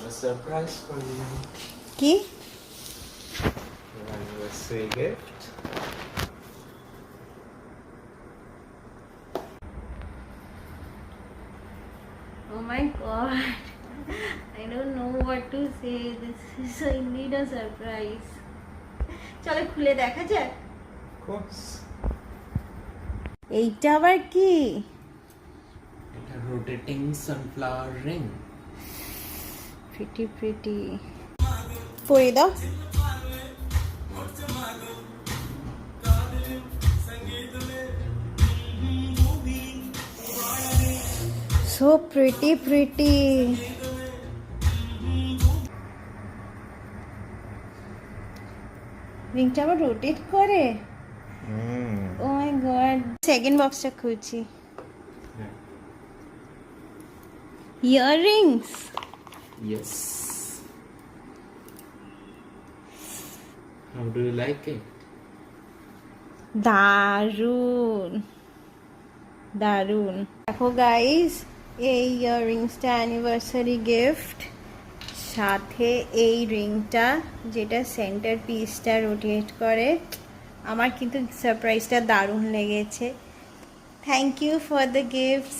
have a surprise for you. কি? Your anniversary gift. Oh my god. I don't know what to say. This is indeed a surprise. চলো খুলে দেখা যাক। Of course. এইটা আবার কি? A rotating sunflower ring. pretty পরে দাও। so pretty রিংটা আবার রোটেট করে। ও মাই গড, সেকেন্ড বক্সটা খুলছি। Earrings. Yes. How do you like it? দারুন দারুন। দেখো গাইস, এই ইয়াররিংসটা অ্যানিভার্সারি গিফট, সাথে এই রিংটা যেটা সেন্টার পিসটা রোটেট করে। আমার কিন্তু সারপ্রাইজটা দারুণ লেগেছে। Thank you for the gifts.